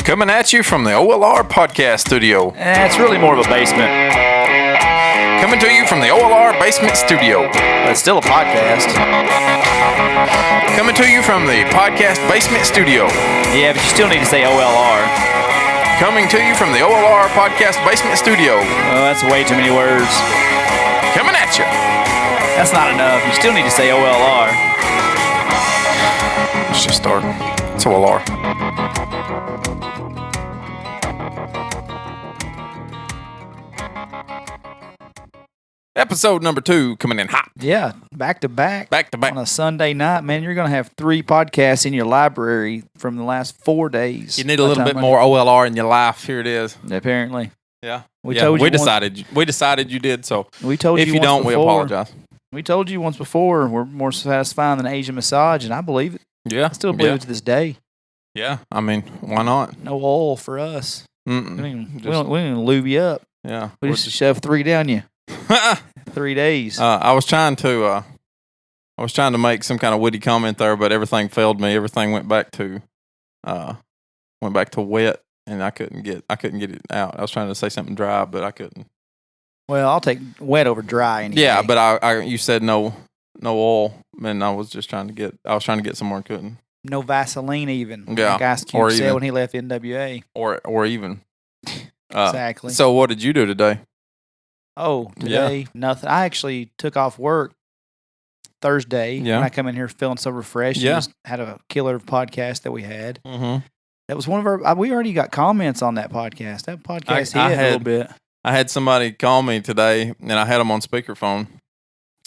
Coming at you from the OLR podcast studio. It's really more of a basement. Coming to you from the OLR basement studio. But it's still a podcast. Coming to you from the podcast basement studio. Yeah, but you still need to say OLR. Coming to you from the OLR podcast basement studio. Oh, that's way too many words. Coming at you. That's not enough. You still need to say OLR. Let's just start. It's OLR. Episode number 2 coming in hot. Yeah, back to back. Back to back. On a Sunday night, man, you're going to have 3 podcasts in your library from the last 4 days. You need a little bit more OLR in your life. Here it is. Apparently. Yeah. We told you we decided you did, so we told if you you once don't, before, we apologize. We told you once before we're more satisfying than Asian massage, and I believe it. Yeah. I still believe it to this day. Yeah. I mean, why not? No oil for us. Mm-mm. We don't even lube you up. Yeah. We just shove 3 down you. 3 days. I was trying to make some kind of witty comment there, but everything failed me. Everything went back to wet, and I couldn't get it out. I was trying to say something dry, but I couldn't. Well, I'll take wet over dry any Yeah, day. but you said no oil, and I was just trying to get some more, and couldn't. No Vaseline even. Yeah, like Ice Cube said when he left NWA. Or even. Exactly. So what did you do today? Oh, today, nothing. I actually took off work Thursday. Yeah. When I come in here feeling so refreshed. Yeah. Just had a killer podcast that we had. Mm-hmm. That was one of our, we already got comments on that podcast. That podcast hit a little bit. I had somebody call me today, and I had them on speakerphone,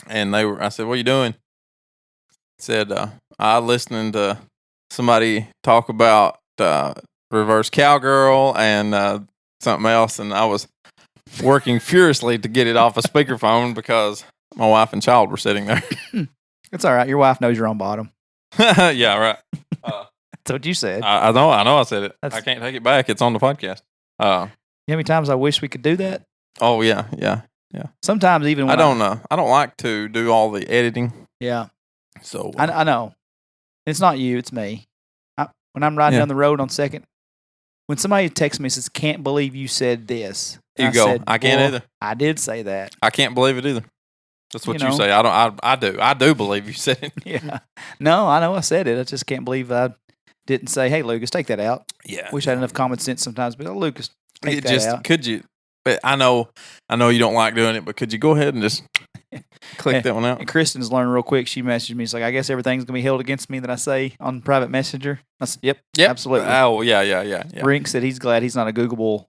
and I said, "What are you doing?" Said, "I listening to somebody talk about reverse cowgirl and something else, and I was working furiously to get it off a speakerphone because my wife and child were sitting there." It's all right. Your wife knows you're on bottom. Yeah, right. That's what you said. I know I said it. I can't take it back. It's on the podcast. You know how many times I wish we could do that? Oh yeah. Sometimes even when I don't like to do all the editing. Yeah. So I know. It's not you, it's me. When I'm riding down the road on second, when somebody texts me and says, "Can't believe you said this," I can't either. I did say that. I can't believe it either. That's what you say. I do believe you said it. Yeah. No, I know I said it. I just can't believe I didn't say, "Hey, Lucas, take that out." Yeah. Wish I had enough common sense sometimes, but Lucas, take that out. Could you? But I know you don't like doing it, but could you go ahead and just click that one out? And Kristen's learned real quick. She messaged me. She's like, "I guess everything's gonna be held against me that I say on private messenger." I said, "Yep, absolutely." Oh yeah. Rink said he's glad he's not a Googleable.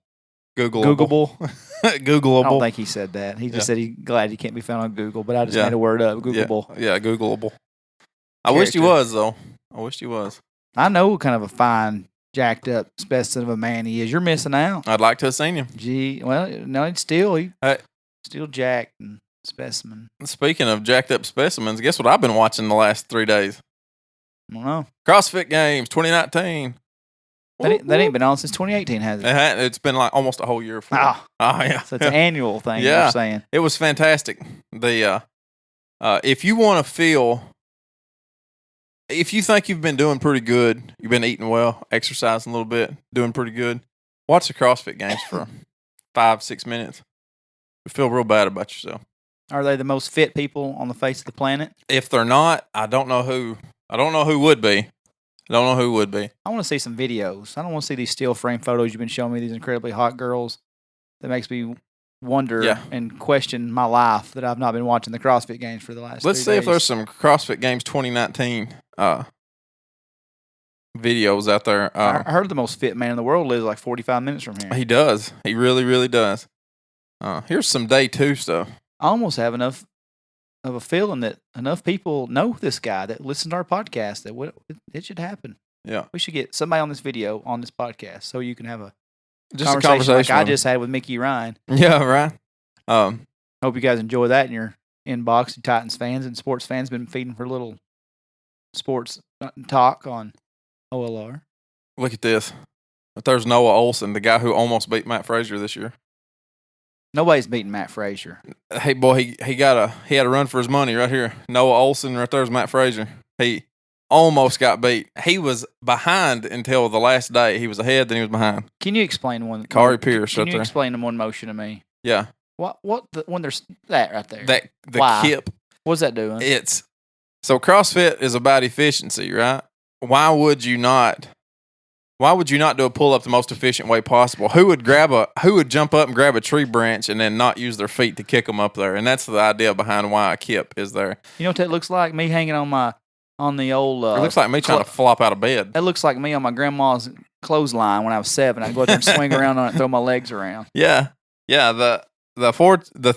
Googleable. I don't think he said that. He just said he's glad he can't be found on Google. But I just made a word up. Googleable. Yeah, Googleable. I wish he was though. I wish he was. I know what kind of a fine, jacked up specimen of a man he is. You're missing out. I'd like to have seen him. Gee, well, no, he's still jacked and specimen. Speaking of jacked up specimens, guess what I've been watching the last 3 days? I don't know. CrossFit Games 2019. That ain't been on since 2018, has it? It's been like almost a whole year. Oh, yeah. So it's an annual thing. Yeah. You're saying it was fantastic. If you want to feel, if you think you've been doing pretty good, you've been eating well, exercising a little bit, doing pretty good, watch the CrossFit Games for 5-6 minutes. You feel real bad about yourself. Are they the most fit people on the face of the planet? If they're not, I don't know who would be. I want to see some videos. I don't want to see these still frame photos you've been showing me, these incredibly hot girls. That makes me wonder and question my life that I've not been watching the CrossFit Games for the last 3 days. Let's see if there's some CrossFit Games 2019 videos out there. I heard the most fit man in the world lives like 45 minutes from here. He does. He really, really does. Here's some day 2 stuff. I almost have enough of a feeling that enough people know this guy that listen to our podcast that it should happen. Yeah. We should get somebody on this video on this podcast so you can have a conversation like I just had with Mickey Ryan. Yeah, right. Hope you guys enjoy that in your inbox. You Titans fans and sports fans been feeding for a little sports talk on OLR. Look at this. If there's Noah Olson, the guy who almost beat Matt Frazier this year. Nobody's beating Matt Frazier. Hey boy, he had a run for his money right here. Noah Olson right there's Matt Frazier. He almost got beat. He was behind until the last day. He was ahead, then he was behind. Can you explain one? Kari Pierce Can right you there. explain the one motion to me? Yeah. When there's that right there? The kip. What's that doing? So CrossFit is about efficiency, right? Why would you not do a pull up the most efficient way possible? Who would jump up and grab a tree branch and then not use their feet to kick them up there? And that's the idea behind why a kip is there. You know what that looks like? Me hanging on the old. It looks like me trying to flop out of bed. That looks like me on my grandma's clothesline when I was 7. I'd go out there and swing around on it, and throw my legs around. Yeah. The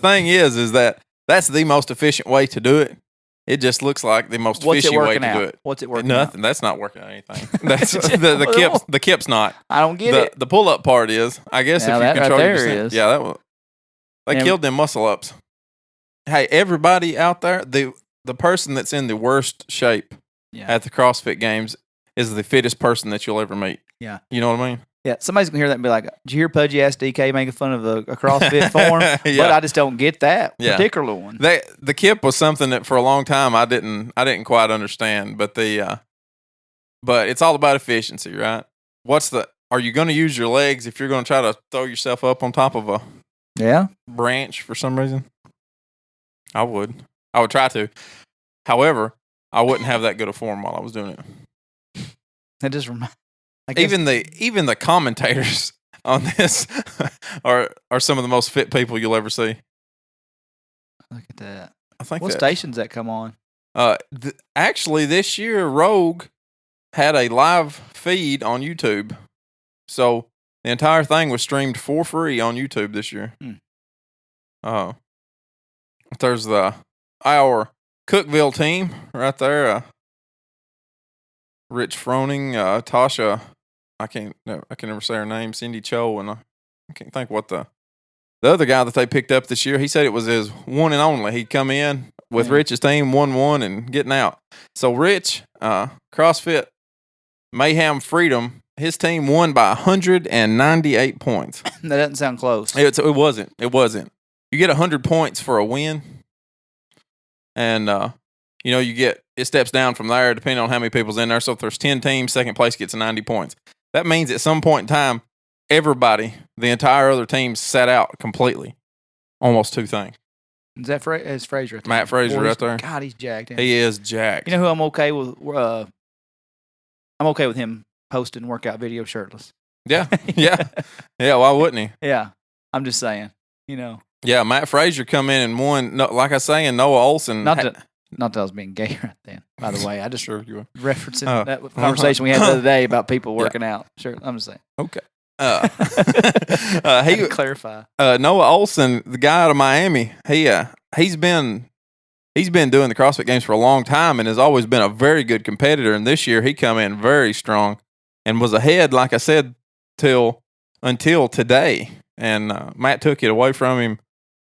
thing is that that's the most efficient way to do it. It just looks like the most fishy way to do it. What's it working? Nothing. Out? That's not working on anything. That's the kip's not. I don't get it. The pull up part is. I guess now if you control your percent. Yeah, that was. They killed them muscle ups. Hey, everybody out there, the person that's in the worst shape at the CrossFit Games is the fittest person that you'll ever meet. Yeah. You know what I mean? Yeah, somebody's going to hear that and be like, did you hear Pudgy ask DK making fun of a CrossFit form? But I just don't get that particular one. The kip was something that for a long time I didn't quite understand, but but it's all about efficiency, right? Are you going to use your legs if you're going to try to throw yourself up on top of a branch for some reason? I would try to. However, I wouldn't have that good a form while I was doing it. That just reminds. Even the commentators on this are some of the most fit people you'll ever see. Look at that. I think. What stations that come on? Actually, this year Rogue had a live feed on YouTube, so the entire thing was streamed for free on YouTube this year. There's our Cookville team right there. Rich Froning, Tasha, I can never say her name, Cindy Cho, and I can't think what the other guy that they picked up this year. He said it was his one and only. He'd come in with Rich's team 1-1 and getting out. So Rich, CrossFit Mayhem Freedom, his team won by 198 points. That doesn't sound close. It wasn't. You get 100 points for a win, and it steps down from there depending on how many people's in there. So if there's 10 teams, second place gets 90 points. That means at some point in time, everybody, the entire other team, sat out completely. Almost 2 things. Is that Frazier? Matt Frazier right there. God, he's jacked. He is jacked. You know who I'm okay with? I'm okay with him posting workout videos shirtless. Yeah. Why wouldn't he? Yeah, I'm just saying. Yeah, Matt Frazier come in and won. No, like I was saying, Noah Olson. Not that I was being gay right then. By the way, I just sure you were referencing that conversation we had the other day about people working out. Sure, I'm just saying. Okay. He clarify. Noah Olson, the guy out of Miami, he's been doing the CrossFit Games for a long time and has always been a very good competitor. And this year he come in very strong and was ahead, like I said, until today. And Matt took it away from him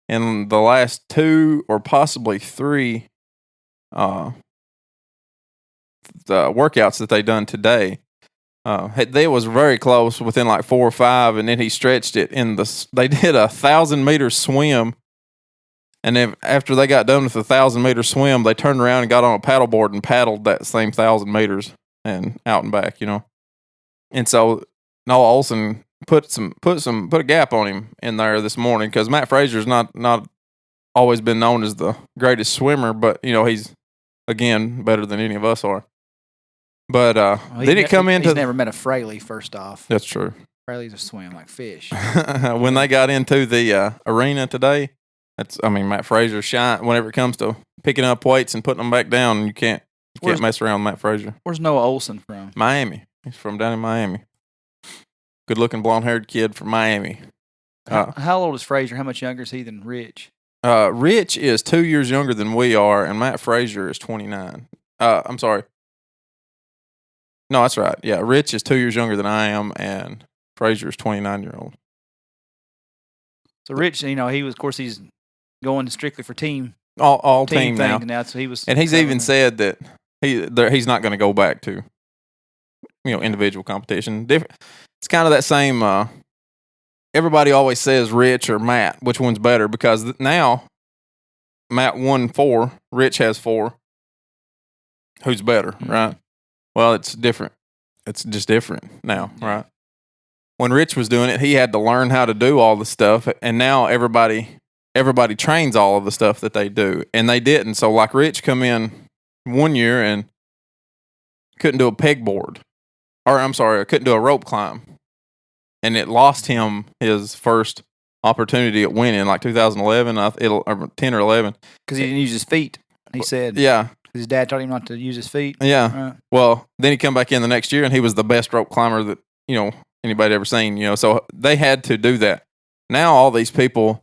in the last 2 or possibly 3 the workouts that they done today. They was very close, within like 4 or 5, and then he stretched it they did a 1,000-meter swim, and then after they got done with the 1,000-meter swim, they turned around and got on a paddleboard and paddled that same 1,000 meters and out and back, And so Noah Olson put a gap on him in there this morning, because Matt Frazier's not always been known as the greatest swimmer, but he's again better than any of us are. But then it come into. He's never met a Fraley. First off, that's true. Fraley's just swim like fish. When they got into the arena today, Matt Frazier shine whenever it comes to picking up weights and putting them back down. You can't mess around with Matt Frazier. Where's Noah Olson from? Miami. He's from down in Miami. Good-looking, blonde-haired kid from Miami. How old is Frazier? How much younger is he than Rich? Rich is 2 years younger than we are, and Matt Frazier is 29. I'm sorry. No, that's right. Yeah, Rich is 2 years younger than I am, and Frazier is 29-year-old. So Rich, he's going strictly for team. All team now. So he was, and he's even said that he's not going to go back to individual competition. It's kind of that same. Everybody always says Rich or Matt, which one's better, because now Matt won 4, Rich has 4. Who's better, right? Well, it's different. It's just different now, right? When Rich was doing it, he had to learn how to do all the stuff, and now everybody trains all of the stuff that they do, and they didn't. So, like Rich come in one year and couldn't do a pegboard, or I'm sorry, I couldn't do a rope climb, and it lost him his first opportunity at winning, like 2011, or 10 or 11, because he didn't use his feet. He said, yeah. His dad taught him not to use his feet. Yeah. Right. Well, then he come back in the next year, and he was the best rope climber that, anybody ever seen, So they had to do that. Now all these people,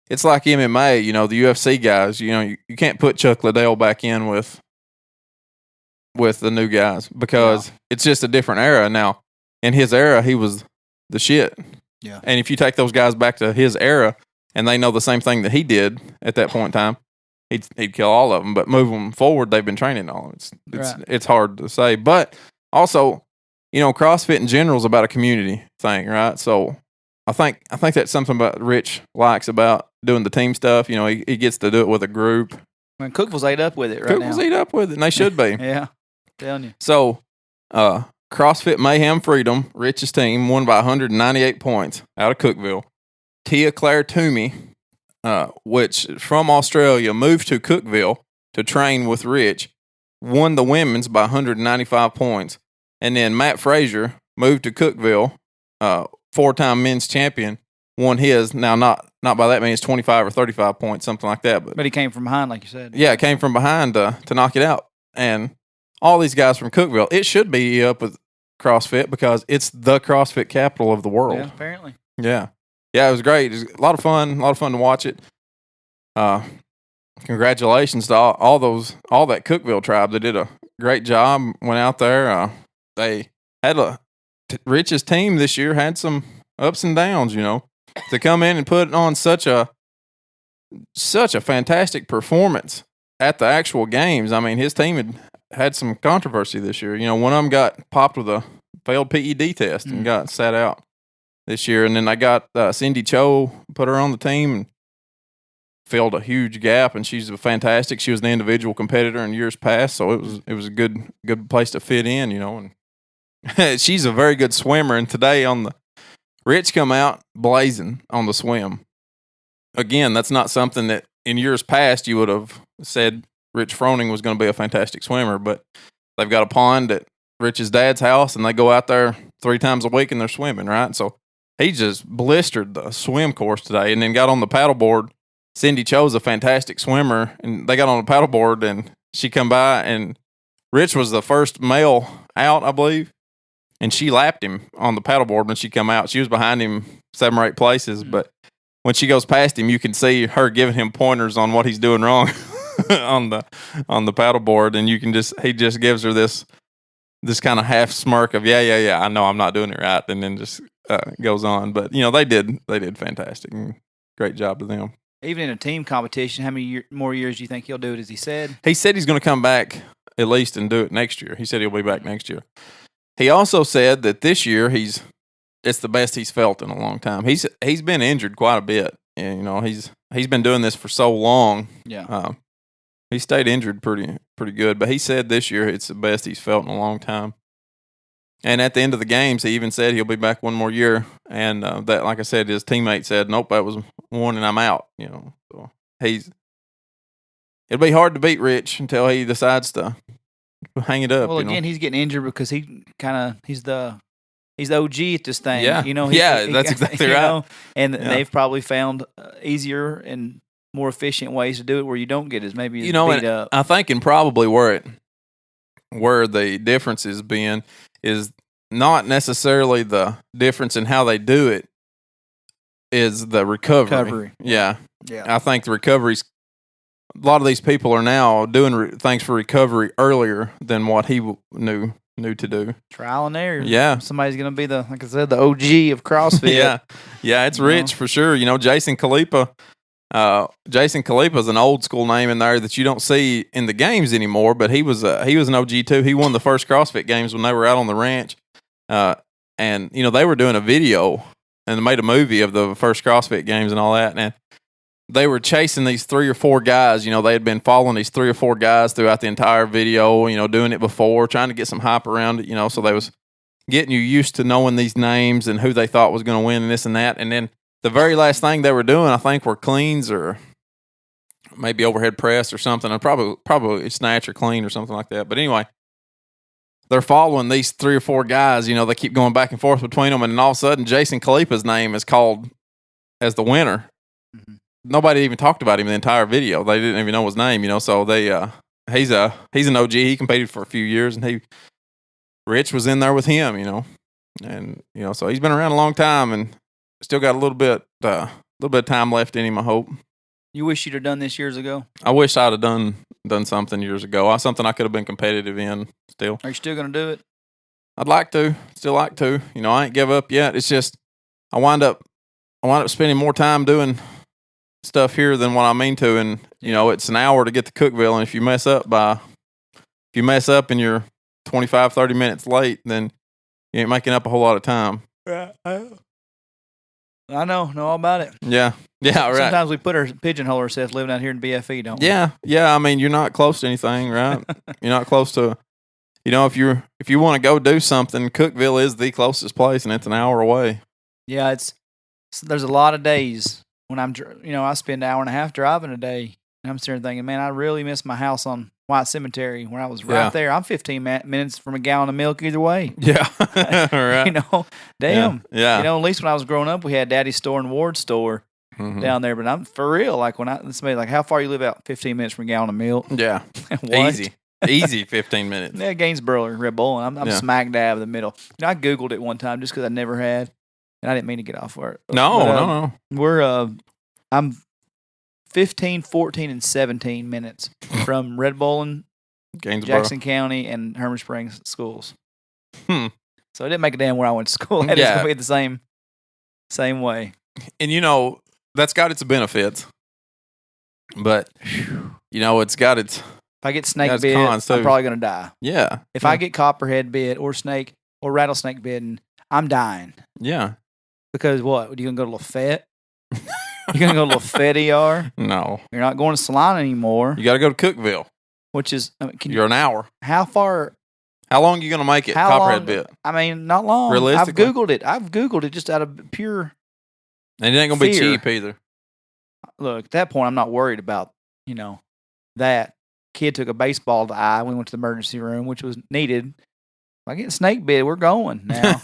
it's like MMA, the UFC guys, you can't put Chuck Liddell back in with the new guys because it's just a different era now. In his era, he was the shit. Yeah. And if you take those guys back to his era and they know the same thing that he did at that point in time, he'd kill all of them. But moving forward, they've been training all. It's hard to say. But also, CrossFit in general is about a community thing, right? So I think that's something about Rich likes about doing the team stuff. He gets to do it with a group. I mean, Cookville's ate up with it right now. Cookville's ate up with it, and they should be. Yeah, telling you. So, CrossFit Mayhem Freedom, Rich's team, won by 198 points out of Cookville. Tia Claire Toomey, which from Australia, moved to Cookville to train with Rich, won the women's by 195 points. And then Matt Frazier moved to Cookville, 4-time men's champion, won his. Now, not by that means 25 or 35 points, something like that. But he came from behind, like you said. Yeah, came from behind to knock it out. And all these guys from Cookville, it should be up with CrossFit because it's the CrossFit capital of the world. Yeah, apparently. Yeah. Yeah, it was great. It was a lot of fun to watch it. Congratulations to all that Cookville tribe. They did a great job. Went out there. They had Rich's team this year had some ups and downs, to come in and put on such a fantastic performance at the actual games. I mean, his team had some controversy this year. One of them got popped with a failed PED test and got sat out this year. And then I got Cindy Cho, put her on the team and filled a huge gap. And she's fantastic. She was an individual competitor in years past, so it was a good place to fit in, And she's a very good swimmer. And today Rich come out blazing on the swim. Again, that's not something that in years past you would have said Rich Froning was going to be a fantastic swimmer, but they've got a pond at Rich's dad's house, and they go out there 3 times a week and they're swimming, right? So he just blistered the swim course today and then got on the paddleboard. Cindy Cho's a fantastic swimmer, and they got on the paddleboard, and she come by, and Rich was the first male out, I believe, and she lapped him on the paddleboard when she come out. She was behind him 7 or 8 places, but when she goes past him, you can see her giving him pointers on what he's doing wrong on the paddleboard, and he just gives her this kind of half smirk of yeah, I know I'm not doing it right, and then just goes on. But they did fantastic, and great job to them. Even in a team competition, how many more years do you think he'll do it? As he said, he's going to come back at least and do it next year. He said he'll be back next year. He also said that this year it's the best he's felt in a long time. He's been injured quite a bit, and he's been doing this for so long. Yeah, he stayed injured pretty good, but he said this year it's the best he's felt in a long time. And at the end of the games, he even said he'll be back one more year. And that, like I said, his teammate said, "Nope, that was one, and I'm out." So it'll be hard to beat Rich until he decides to hang it up. Well, again, he's getting injured because he's the OG at this thing. Yeah, that's exactly right. And they've probably found easier and more efficient ways to do it where you don't get as maybe beat up. I think, and probably where the difference has been is not necessarily the difference in how they do it, is the recovery. Yeah. I think the recovery's, a lot of these people are now doing things for recovery earlier than what he knew to do. Trial and error. Yeah. Somebody's going to be like I said, the OG of CrossFit. Yeah, it's Rich for sure. Jason Khalipa. Jason Khalipa is an old school name in there that you don't see in the games anymore, but he was an OG too. He won the first CrossFit Games when they were out on the ranch. And they were doing a video and made a movie of the first CrossFit Games and all that. And they were chasing these 3 or 4 guys. You know, they had been following these 3 or 4 guys throughout the entire video, you know, doing it before, trying to get some hype around it, you know, so they was getting you used to knowing these names and who they thought was going to win and this and that. And then the very last thing they were doing, I think, were cleans or maybe overhead press or something, and probably snatch or clean or something like that. But anyway, they're following these 3 or 4 guys. You know, they keep going back and forth between them, and then all of a sudden, Jason Khalipa's name is called as the winner. Mm-hmm. Nobody even talked about him in the entire video. They didn't even know his name. You know, so he's an OG. He competed for a few years, and Rich was in there with him. You know, and you know, so he's been around a long time and still got a little bit of time left in him, I hope. You wish you'd have done this years ago? I wish I'd have done something years ago. Something I could have been competitive in still. Are you still going to do it? I'd like to. Still like to. You know, I ain't give up yet. It's just I wind up spending more time doing stuff here than what I mean to. And, you know, it's an hour to get to Cookeville. And if you mess up and you're 25, 30 minutes late, then you ain't making up a whole lot of time. Yeah. I know all about it. Yeah. Yeah, right. Sometimes we pigeonhole ourselves living out here in BFE, don't we? Yeah. I mean, you're not close to anything, right? You're not close to, you know, if you want to go do something, Cookeville is the closest place, and it's an hour away. Yeah, there's a lot of days when I spend an hour and a half driving a day, and I'm sitting thinking, man, I really miss my house on White Cemetery where I was right there. I'm 15 minutes from a gallon of milk either way. Yeah. Right. You know, damn. Yeah. You know, at least when I was growing up, we had Daddy's store and Ward's store down there. But I'm for real. Like somebody's like, how far you live out? 15 minutes from a gallon of milk. Yeah. Easy 15 minutes. Yeah, Gainesboro or Red Bull. And I'm smack dab in the middle. You know, I Googled it one time just because I never had. And I didn't mean to get off work. No. I'm 15, 14, and 17 minutes from Red Bull and Gainesboro, Jackson County, and Herman Springs schools. So it didn't make a damn where I went to school. It's going to be the same way. And, you know, that's got its benefits. But, you know, it's got its... If I get snake bit, I'm probably going to die. Yeah. If I get copperhead bit or snake or rattlesnake bitten, I'm dying. Yeah. Because what? You going to go to Lafayette? You going to go to Lafayette ER? No. You're not going to Salina anymore. You got to go to Cookeville. Which is... You're an hour. How far... How long are you going to make it, copperhead bit? I mean, not long. Realistically? I've Googled it just out of pure and it ain't going to be cheap either. Look, at that point, I'm not worried about, you know, that. Kid took a baseball to the eye. We went to the emergency room, which was needed. If I get snake bit, we're going now.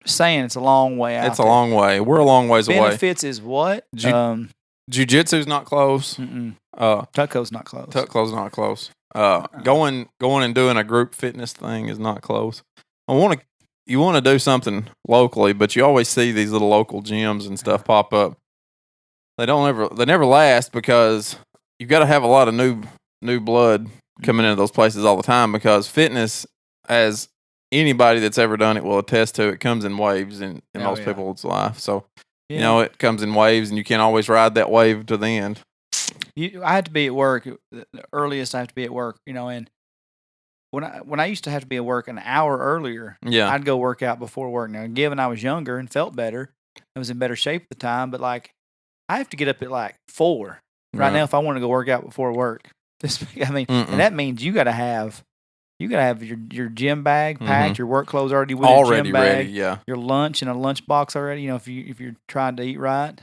Just saying, it's a long way out. It's a long way. We're a long ways away. Benefits is what? Jiu-jitsu's not close. Tutco's not close. Tutco's not close. Going and doing a group fitness thing is not close. You want to do something locally, but you always see these little local gyms and stuff pop up. They never last because you've got to have a lot of new blood coming into those places all the time, because fitness, as anybody that's ever done it will attest to, it comes in waves in most people's life. So, you know, it comes in waves, and you can't always ride that wave to the end. I had to be at work. The earliest I have to be at work, you know, and when I used to have to be at work an hour earlier, I'd go work out before work. Now, given I was younger and felt better, I was in better shape at the time, but like I have to get up at like 4 right now if I want to go work out before work. And that means you got to have your gym bag packed, your work clothes already with your gym bag, ready, your lunch in a lunch box already. You know, if you're trying to eat right,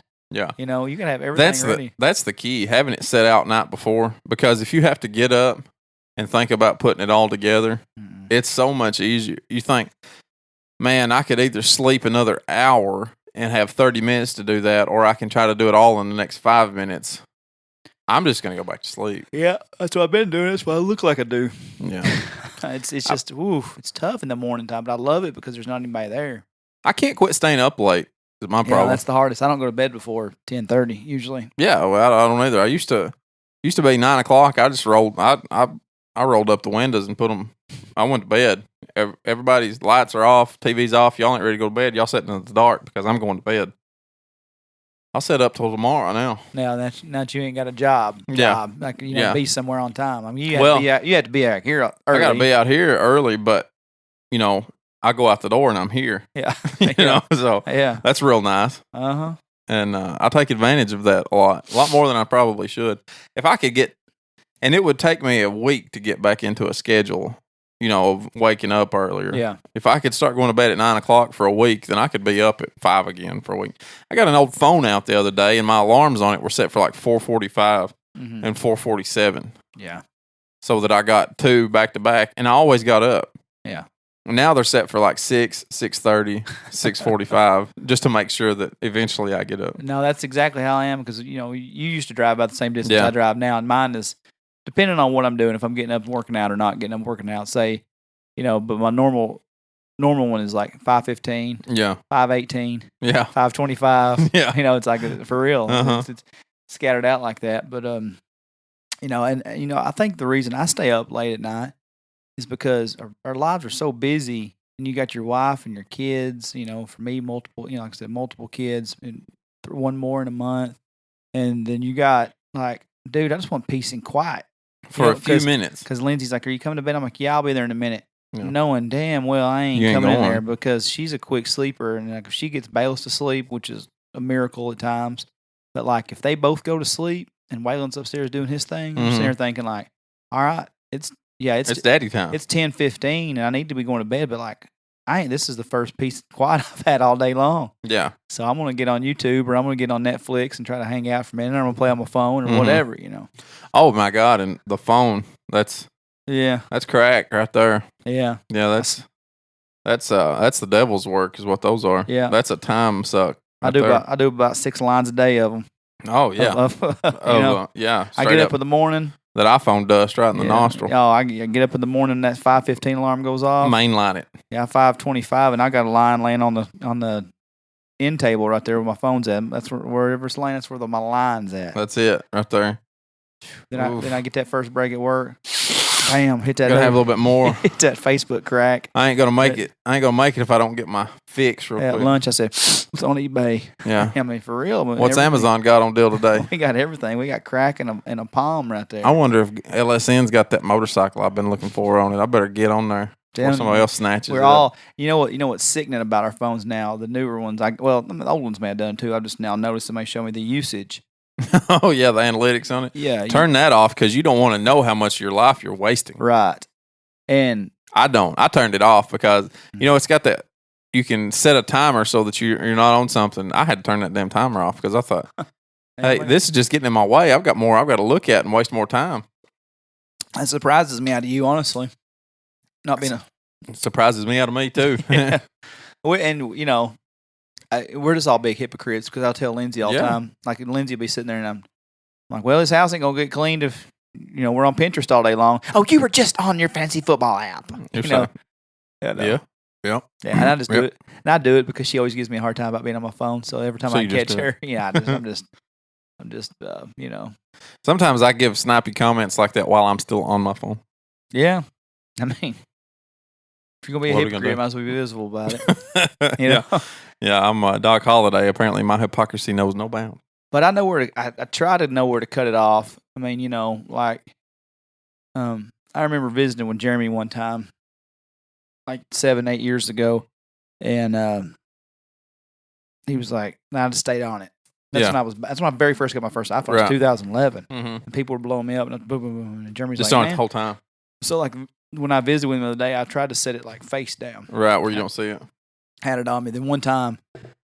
you know, you got to have everything ready. That's the key, having it set out night before. Because if you have to get up and think about putting it all together, it's so much easier. You think, man, I could either sleep another hour and have 30 minutes to do that, or I can try to do it all in the next 5 minutes. I'm just going to go back to sleep. Yeah, that's what I've been doing. That's what I look like I do. Yeah. It's just, it's tough in the morning time, but I love it because there's not anybody there. I can't quit staying up late. Is my problem. That's the hardest. I don't go to bed before 10:30 usually. Yeah, well, I don't either. I used to be 9 o'clock. I just rolled. I rolled up the windows and put them. I went to bed. Everybody's lights are off, TV's off. Y'all ain't ready to go to bed. Y'all sitting in the dark because I'm going to bed. I'll set up till tomorrow now. Now that you ain't got a job. Like be somewhere on time. I mean, you have to be out here early. I got to be out here early, but you know, I go out the door and I'm here. Yeah, you know, so that's real nice. and I take advantage of that a lot more than I probably should. If I could get, and it would take me a week to get back into a schedule, of waking up earlier. Yeah. If I could start going to bed at 9 o'clock for a week, then I could be up at 5 again for a week. I got an old phone out the other day, and my alarms on it were set for like 4:45 and 4:47. Yeah. So that I got 2 back to back, and I always got up. Yeah. Now they're set for like 6, 6:30, 6:45, just to make sure that eventually I get up. No, that's exactly how I am because, you used to drive about the same distance I drive now, and mine is depending on what I'm doing, if I'm getting up and working out or not getting up and working out, say, but my normal one is like 5:15, 5:18, 5:25. Yeah. It's like for real. It's scattered out like that. But, I think the reason I stay up late at night is because our lives are so busy, and you got your wife and your kids, for me, multiple, like I said, multiple kids, and one more in a month. And then you got like, dude, I just want peace and quiet. For a few minutes. Because Lindsay's like, are you coming to bed? I'm like, yeah, I'll be there in a minute. Yeah. Knowing damn well I ain't coming in there because she's a quick sleeper. And like if she gets Bayless to sleep, which is a miracle at times, but like if they both go to sleep and Waylon's upstairs doing his thing, I'm sitting there thinking like, all right, it's daddy time. It's 10:15 and I need to be going to bed, but like this is the first peace and quiet I've had all day long. Yeah. So I'm going to get on YouTube or I'm going to get on Netflix and try to hang out for a minute. I'm going to play on my phone or whatever, Oh my God. And the phone, that's crack right there. Yeah. Yeah. That's the devil's work is what those are. Yeah. That's a time suck. I do about 6 lines a day of them. Oh yeah. Yeah. I get up in the morning. That iPhone dust right in the nostril. Oh, I get up in the morning. That 5:15 alarm goes off. Mainline it. Yeah, 5:25, and I got a line laying on the end table right there where my phone's at. That's wherever it's laying. That's where my line's at. That's it right there. Then I get that first break at work. Bam, hit that. Gotta have a little bit more. Hit that Facebook crack. I ain't gonna make it. I ain't gonna make it if I don't get my fix real quick. At lunch, I said, "What's on eBay?" Yeah, I mean, for real. What's Amazon got on deal today? We got everything. We got crack and a palm right there. I wonder if LSN's got that motorcycle I've been looking for on it. I better get on there before somebody else snatches it. You know what's sickening about our phones now? The newer ones, the old ones may have done too. I've just now noticed somebody show me the usage. Oh yeah, the analytics on it. Yeah, turn that off because you don't want to know how much of your life you're wasting. Right. And I don't. I turned it off because it's got that. You can set a timer so that you're not on something. I had to turn that damn timer off because I thought, hey, this is just getting in my way. I've got to look at and waste more time. That surprises me out of you, honestly. Not being It surprises me out of me too. And we're just all big hypocrites because I'll tell Lindsay all the time. Like Lindsay will be sitting there and I'm like, well, this house ain't gonna get cleaned if we're on Pinterest all day long. Oh, you were just on your fancy football app. Yeah. And I just do it. And I do it because she always gives me a hard time about being on my phone. So every time I catch her, I'm just Sometimes I give snappy comments like that while I'm still on my phone. Yeah. I mean, if you're going to be a hypocrite, you might as well be visible about it. Yeah, I'm Doc Holliday. Apparently my hypocrisy knows no bounds. But I know I try to know where to cut it off. I mean, I remember visiting with Jeremy one time, like 7-8 years ago, and he was like, I just stayed on it. That's when I very first got my first iPhone. It was 2011, and people were blowing me up, and boom, boom, boom, and Jeremy's just like, on it the whole time. So like when I visited with him the other day, I tried to set it like face down, right where you don't see it. Had it on me. Then one time,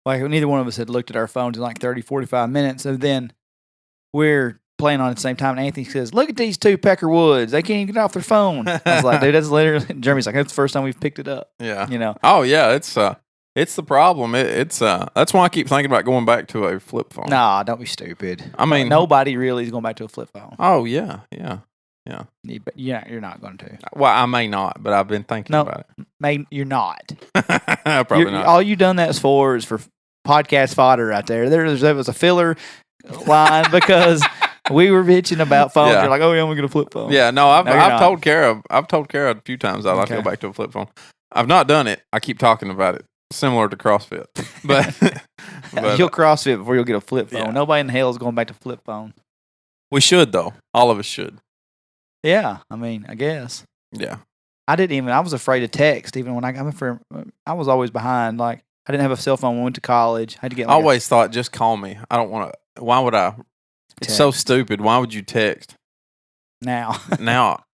like neither one of us had looked at our phones in like 30, 45 minutes, and then we're playing on at the same time, and Anthony says, "Look at these two Peckerwoods. They can't even get off their phone." I was like, "Dude, that's literally." Jeremy's like, "That's the first time we've picked it up." Yeah. Oh yeah, it's the problem. It's that's why I keep thinking about going back to a flip phone. Nah, don't be stupid. I mean, nobody really is going back to a flip phone. Oh yeah. Yeah, you're not going to. Well, I may not, but I've been thinking about it. You're not. Probably not. All you done that for is for podcast fodder right there. There was a filler line because we were bitching about phones. You're like, oh yeah, I'm gonna get a flip phone. Yeah, no, I've told Kara a few times I'd like to go back to a flip phone. I've not done it. I keep talking about it. Similar to CrossFit, but you'll CrossFit before you'll get a flip phone. Yeah. Nobody in hell is going back to flip phone. We should though. All of us should. Yeah, I mean, I guess. Yeah. I was afraid to text even when I was always behind. Like I didn't have a cell phone when I went to college. I had to get. I always thought, just call me. I don't want to. Why would I? It's so stupid. Why would you text? Now,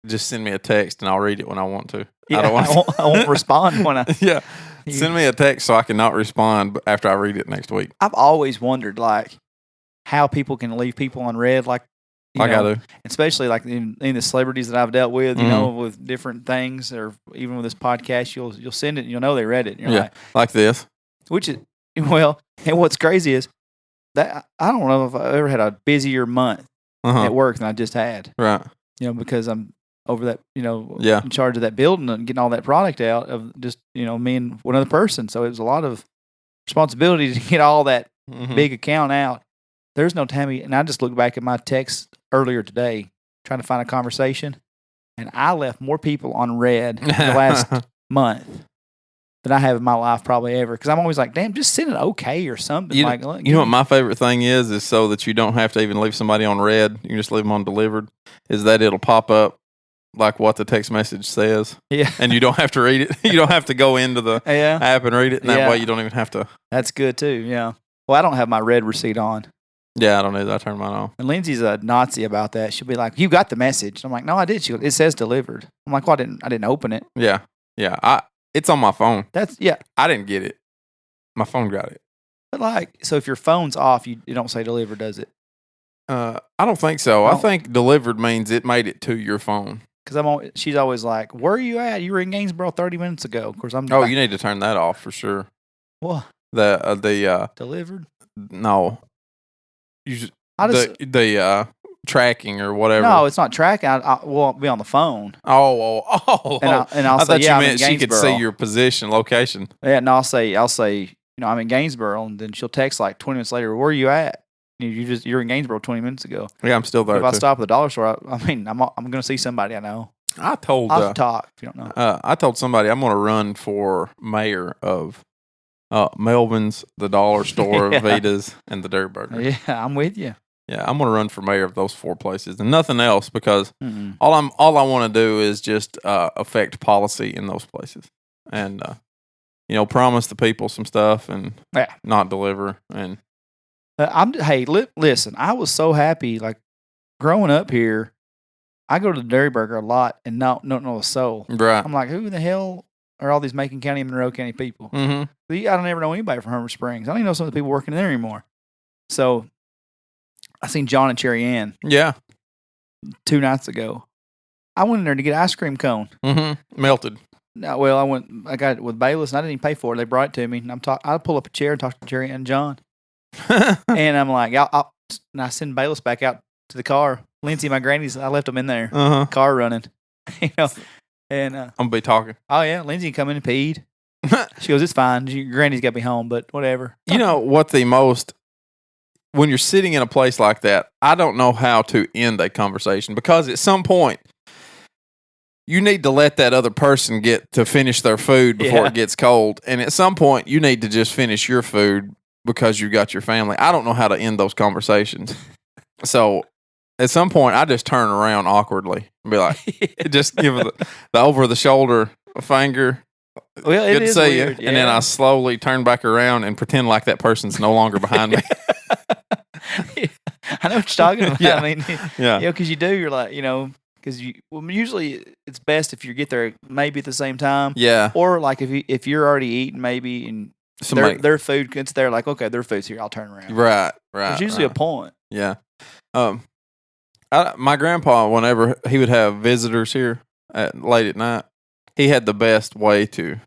just send me a text and I'll read it when I want to. Yeah, I won't respond when I. Yeah, send me a text so I can not respond after I read it next week. I've always wondered, like, how people can leave people on red, like I do, especially like in the celebrities that I've dealt with, you know, with different things, or even with this podcast, you'll send it, and you'll know they read it. And you're like this, which is well. And what's crazy is that I don't know if I ever had a busier month at work than I just had. Right. You know, because I'm over that, in charge of that building and getting all that product out of just, me and one other person. So it was a lot of responsibility to get all that big account out. There's no time. And I just looked back at my text earlier today, trying to find a conversation, and I left more people on red the last month than I have in my life probably ever. Because I'm always like, damn, just send it okay or something. You know what my favorite thing is so that you don't have to even leave somebody on red. You can just leave them on delivered. Is that it'll pop up like what the text message says. Yeah. And you don't have to read it. You don't have to go into the app and read it. And that way you don't even have to. That's good too. Yeah. Well, I don't have my red receipt on. Yeah, I don't either. I turn mine off. And Lindsay's a Nazi about that. She'll be like, "You got the message." I'm like, "No, I did." She goes, "It says delivered." I'm like, "Well, I didn't open it." Yeah. Yeah. It's on my phone. Yeah. I didn't get it. My phone got it. But so if your phone's off, you don't say delivered, does it? I don't think so. I think delivered means it made it to your phone. Because she's always like, "Where are you at? You were in Gainesboro 30 minutes ago." Of course, I'm. Oh, you need to turn that off for sure. What? The delivered? No. The tracking or whatever. No, it's not tracking. I'll be on the phone. Oh. And I'll I say, thought yeah, you meant she could see your position, location. Yeah, and I'll say, I'm in Gainesboro, and then she'll text like 20 minutes later, "Where are you at?" You're in Gainesboro 20 minutes ago. Yeah, I'm still there. If I stop at the dollar store, I'm going to see somebody I know. I'll talk if you don't know. I told somebody I'm going to run for mayor of Melvin's, the dollar store, Vita's, and the Dairy Burger. Yeah, I'm with you. Yeah, I'm going to run for mayor of those 4 places and nothing else, because all I want to do is just affect policy in those places, and promise the people some stuff and not deliver. And listen, I was so happy. Like growing up here, I go to the Dairy Burger a lot and don't know a soul. Right. I'm like, who the hell are all these Macon County and Monroe County people? Mm-hmm. I don't ever know anybody from Homer Springs. I don't even know some of the people working there anymore. So I seen John and Cherry Ann. Yeah. 2 nights ago. I went in there to get an ice cream cone. Mm-hmm. Melted. No, well, I got it with Bayless, and I didn't even pay for it. They brought it to me, and I pull up a chair and talk to Cherry and John. And I'm like, and I send Bayless back out to the car. Lindsay, my granny's, I left them in there, car running, and I'm gonna be talking. Oh yeah, Lindsay come in and peed. She goes, "It's fine. Your granny's got to be home, but whatever." You know what? When you're sitting in a place like that, I don't know how to end a conversation, because at some point you need to let that other person get to finish their food before it gets cold, and at some point you need to just finish your food because you got your family. I don't know how to end those conversations, so. At some point, I just turn around awkwardly and be like, just give the over-the-shoulder finger. Well, good to see you. Yeah. And then I slowly turn back around and pretend like that person's no longer behind me. I know what you're talking about. Yeah. I mean, because you do. You're like, because usually it's best if you get there maybe at the same time. Yeah. Or like if you're already eating maybe and their food gets there, like, okay, their food's here, I'll turn around. Right. There's usually a point. Yeah. My grandpa, whenever he would have visitors here late at night, he had the best way to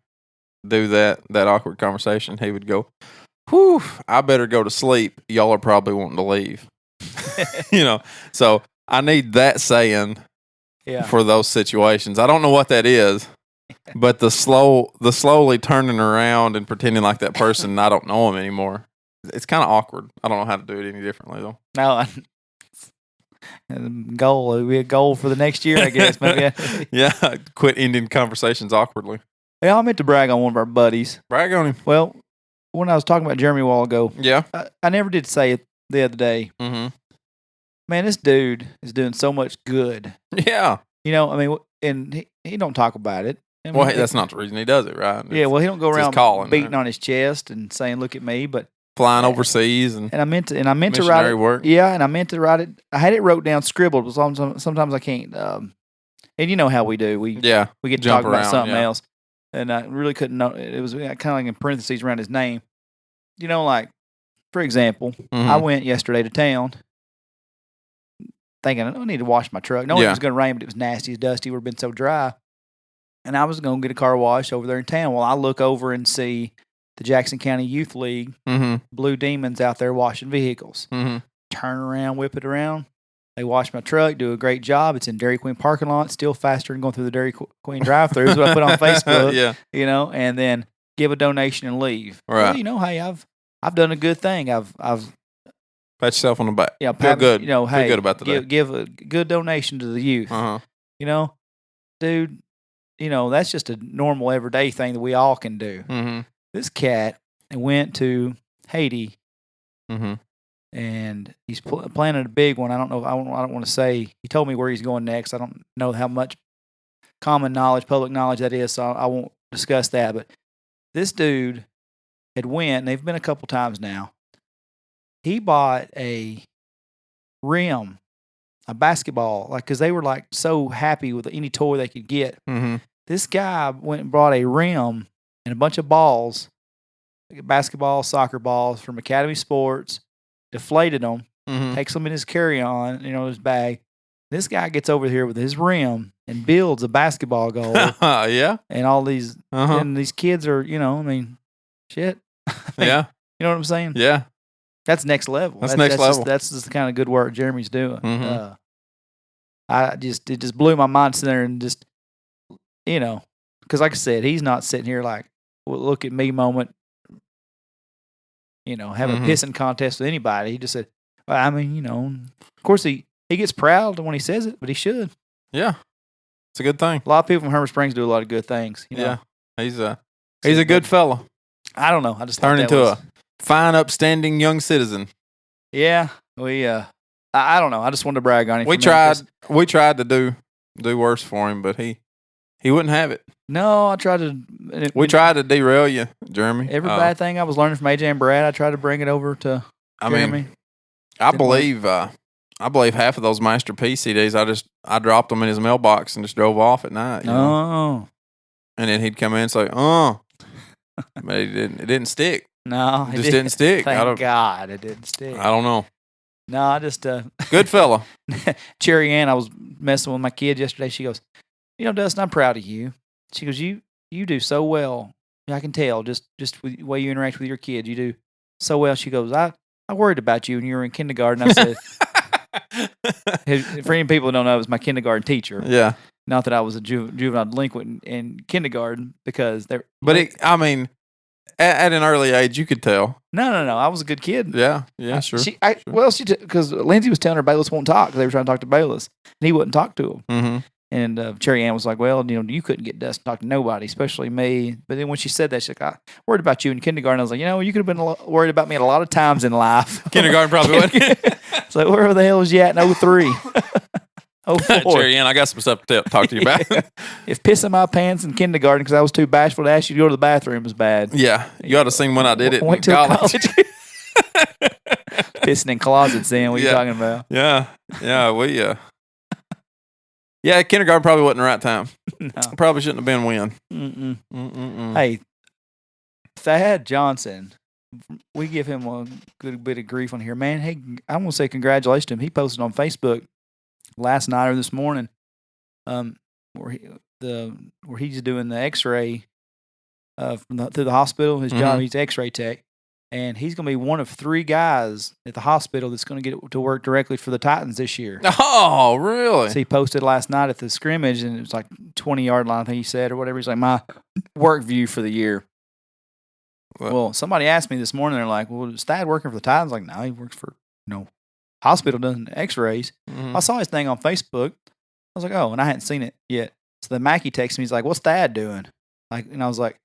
do that awkward conversation. He would go, "Whew, I better go to sleep. Y'all are probably wanting to leave." So I need that saying for those situations. I don't know what that is, but the slowly turning around and pretending like that person, I don't know him anymore. It's kind of awkward. I don't know how to do it any differently though. No. Goal. It'll be a goal for the next year, I guess. Maybe. Yeah, quit ending conversations awkwardly. Yeah, I meant to brag on one of our buddies. Brag on him. Well, when I was talking about Jeremy a while ago, I never did say it the other day. Mm-hmm. Man, this dude is doing so much good. Yeah. I mean, and he don't talk about it. I mean, well, that's not the reason he does it, right? Yeah, well, he don't go around beating right? on his chest and saying, "Look at me," but flying overseas and I meant to write it. Work. Yeah, and I meant to write it. I had it wrote down, scribbled, but sometimes I can't. And you know how we do. We get to talk about something else, and I really couldn't know. It was kind of like in parentheses around his name. You know, like for example, I went yesterday to town. Thinking I need to wash my truck. No, it was going to rain, but it was nasty, it's dusty. We've been so dry, and I was going to get a car wash over there in town. Well, I look over and see the Jackson County Youth League Blue Demons out there washing vehicles. Turn around, whip it around. They wash my truck, do a great job. It's in Dairy Queen parking lot, still faster than going through the Dairy Queen drive-thru. Is what I put on Facebook. You know, and then give a donation and leave. Right. Well, you know, hey, I've done a good thing. I've pat yourself on the back. Yeah, feel good. You know, hey, feel good about the day. Give a good donation to the youth. You know, dude. You know, that's just a normal everyday thing that we all can do. This cat went to Haiti, and he's planning a big one. I don't know. I don't want to say. He told me where he's going next. I don't know how much common knowledge, public knowledge that is, so I won't discuss that. But this dude had went, and they've been a couple times now. He bought a rim, a basketball, like because they were like so happy with any toy they could get. This guy went and brought a rim and a bunch of balls, basketball, soccer balls from Academy Sports, deflated them, takes them in his carry-on, you know, his bag. This guy gets over here with his rim and builds a basketball goal. And all these, and these kids are, you know, I mean, shit. I mean, you know what I'm saying? Yeah. That's next level. That's next level. That's just the kind of good work Jeremy's doing. It just blew my mind sitting there and just, you know, because like I said, he's not sitting here like, well, look at me moment, you know, having a pissing contest with anybody. He just said, well, I mean, you know, of course he gets proud when he says it, but he should. Yeah. It's a good thing. A lot of people from Hermit Springs do a lot of good things. You know? Yeah. He's a good fella. I don't know. I just turned into a fine, upstanding young citizen. Yeah, I don't know. I just wanted to brag on him. We tried to do worse for him, but he wouldn't have it. No, I tried to. We tried to derail you, Jeremy. Every bad thing I was learning from AJ and Brad, I tried to bring it over to Jeremy. I believe half of those Master P CDs, I dropped them in his mailbox and just drove off at night. You know? And then he'd come in and say, but it didn't stick. No, it just didn't stick. Thank God it didn't stick. I don't know. No, I just good fella. Cherry Ann, I was messing with my kid yesterday. She goes, you know, Dustin, I'm proud of you. She goes, you do so well. I can tell just with the way you interact with your kids. You do so well. She goes, I worried about you when you were in kindergarten. I said, for any people who don't know, I was my kindergarten teacher. Yeah. Not that I was a juvenile delinquent in kindergarten because they're. But at an early age, you could tell. No. I was a good kid. Yeah, sure. Well, because Lindsay was telling her Bayless won't talk because they were trying to talk to Bayless, and he wouldn't talk to him. And Cherry Ann was like, well, you know, you couldn't get Dustin to talk to nobody, especially me. But then when she said that, she's like, I worried about you in kindergarten. I was like, you know, you could have been worried about me at a lot of times in life. Kindergarten probably wasn't. It's like, where the hell was you at in 03? 04. Cherry Ann, I got some stuff to talk to you about. If pissing my pants in kindergarten because I was too bashful to ask you to go to the bathroom was bad. Yeah, you ought to have seen when I did it in college. Pissing in closets, then what are you talking about? Yeah, yeah, kindergarten probably wasn't the right time. No. Probably shouldn't have been when. Hey, Thad Johnson, we give him a good bit of grief on here. Man, hey, I want to say congratulations to him. He posted on Facebook last night or this morning where he's doing the x-ray through the hospital. His job, he's x-ray tech. And he's going to be one of 3 guys at the hospital that's going to get to work directly for the Titans this year. Oh, really? So he posted last night at the scrimmage, and it was like 20-yard line, I think he said, or whatever. He's like, my work view for the year. What? Well, somebody asked me this morning, they're like, well, is Thad working for the Titans? Like, no, he works for, hospital doing x-rays. I saw his thing on Facebook. I was like, oh, and I hadn't seen it yet. So then Mackie texted me. He's like, what's Thad doing? And I was like,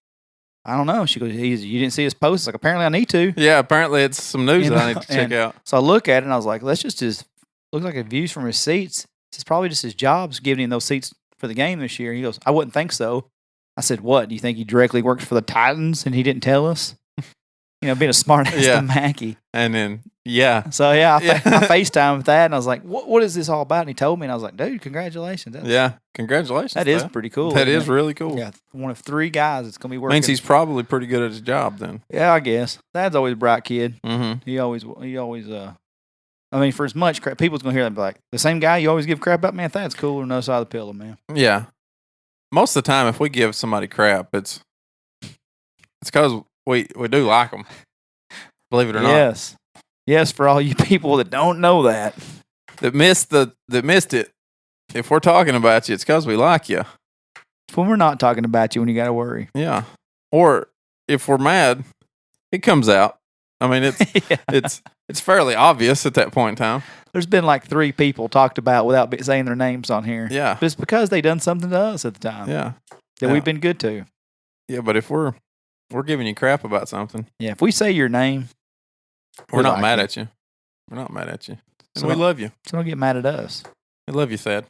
I don't know. She goes, you didn't see his post? Like, apparently I need to. Yeah, apparently it's some news that I need to check out. So I look at it and I was like, that's just looks like it views from his seats. It's probably just his job's giving him those seats for the game this year. He goes, I wouldn't think so. I said, what? Do you think he directly worked for the Titans and he didn't tell us? Being a smart ass to Mackie. And then, yeah. So, I FaceTimed with that, and I was like, what is this all about? And he told me, and I was like, dude, congratulations. Congratulations. That is pretty cool. That is really cool. Yeah, one of 3 guys that's going to be working. Means he's probably pretty good at his job then. Yeah, I guess. Thad's always a bright kid. Mm-hmm. He always, for as much crap, people's going to hear that and be like, the same guy you always give crap about, man, Thad's cooler on the other side of the pillow, man. Yeah. Most of the time, if we give somebody crap, it's because we do like them. Believe it or not. Yes, for all you people that don't know that missed it. If we're talking about you, it's because we like you. When we're not talking about you, when you got to worry. Yeah. Or if we're mad, it comes out. I mean, it's fairly obvious at that point in time. There's been like 3 people talked about without saying their names on here. Yeah. But it's because they done something to us at the time. Yeah. That we've been good to. Yeah, but if we're giving you crap about something. Yeah, if we say your name. We're not mad at you. We're not mad at you. And we love you. So don't get mad at us. We love you, Thad.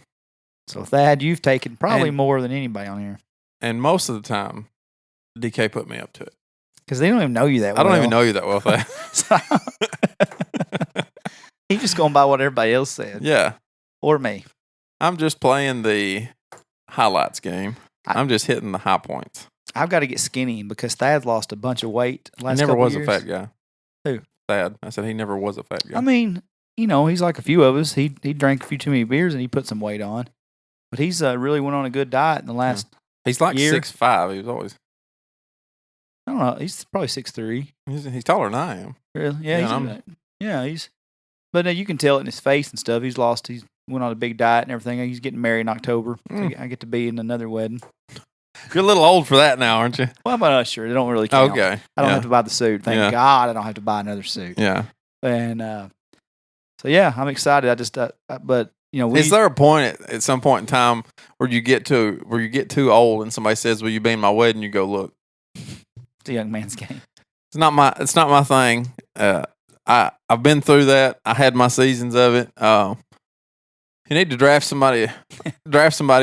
So, Thad, you've taken probably more than anybody on here. And most of the time, DK put me up to it. Because they don't even know you that well. I don't even know you that well, Thad. He's just going by what everybody else said. Yeah. Or me. I'm just playing the highlights game. I'm just hitting the high points. I've got to get skinny because Thad lost a bunch of weight last He never was years. a fat guy. Who? Thad. I said he never was a fat guy. I mean, he's like a few of us. He drank a few too many beers and he put some weight on. But he's really went on a good diet in the last He's like year. 6'5". He was always... I don't know. He's probably 6'3". He's taller than I am. Really? Yeah, he's... But you can tell it in his face and stuff. He's went on a big diet and everything. He's getting married in October. So I get to be in another wedding. You're a little old for that now, aren't you? Well, I'm not sure. They don't really count. Okay. I don't have to buy the suit. Thank God I don't have to buy another suit. Yeah. And so, I'm excited. I just, but, is there a point at some point in time where you get too old and somebody says, will you be in my wedding? You go, look. It's a young man's game. It's not my thing. I've been through that. I had my seasons of it. You need to draft somebody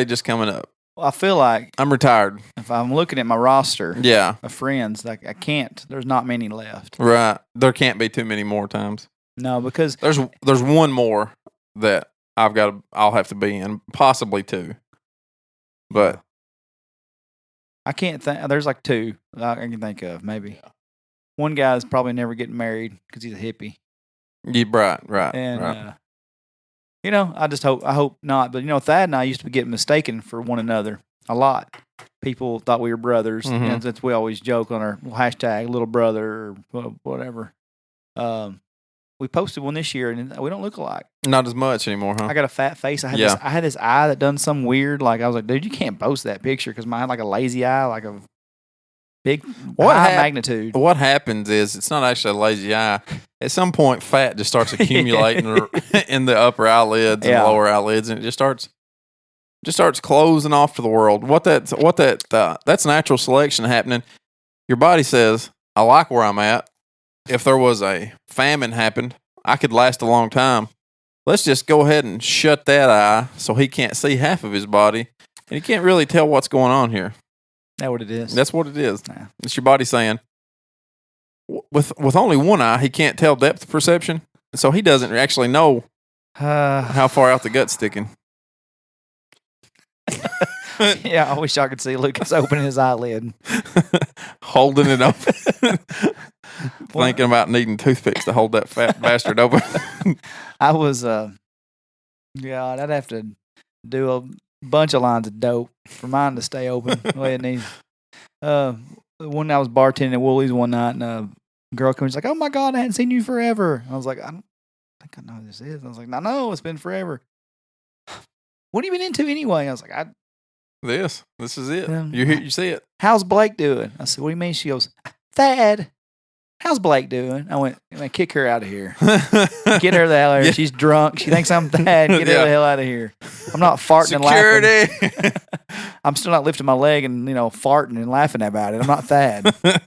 just coming up. Well, I feel like I'm retired. If I'm looking at my roster of friends, like I can't. There's not many left. Right. There can't be too many more times. No, because there's one more that I'll have to be in, possibly 2. But I can't think. There's like 2 I can think of, maybe. Yeah. One guy's probably never getting married because he's a hippie. Yeah, right. And right. I hope not. But Thad and I used to be getting mistaken for one another a lot. People thought we were brothers. Mm-hmm. That's we always joke on our hashtag little brother or whatever. We posted one this year and we don't look alike. Not as much anymore, huh? I got a fat face. I had this eye that done some weird. Like I was like, dude, you can't post that picture because mine had like a lazy eye, like a big high magnitude. What happens is it's not actually a lazy eye. At some point, fat just starts accumulating in the upper eyelids and lower eyelids, and it just starts closing off to the world. That's natural selection happening. Your body says, I like where I'm at. If there was a famine happened, I could last a long time. Let's just go ahead and shut that eye so he can't see half of his body, and he can't really tell what's going on here. That what it is? That's what it is. Nah. It's your body saying, with only one eye, he can't tell depth perception, so he doesn't actually know how far out the gut's sticking. Yeah, I wish I could see Lucas opening his eyelid. Holding it open. Thinking about needing toothpicks to hold that fat bastard open. I was, I'd have to do a bunch of lines of dope for mine to stay open the way it needs. One night I was bartending at Woolies one night, and a girl comes like, "Oh my God, I hadn't seen you forever." I was like, "I don't think I know who this is." I was like, "No, it's been forever." What have you been into anyway? I was like, This is it. You see it. How's Blake doing? I said, "What do you mean?" She goes, "Thad, how's Blake doing?" I went, "Man, kick her out of here. Get her the hell out of here. She's drunk. She thinks I'm Thad. Get her the hell out of here. I'm not farting and laughing. I'm still not lifting my leg and, farting and laughing about it. I'm not Thad." That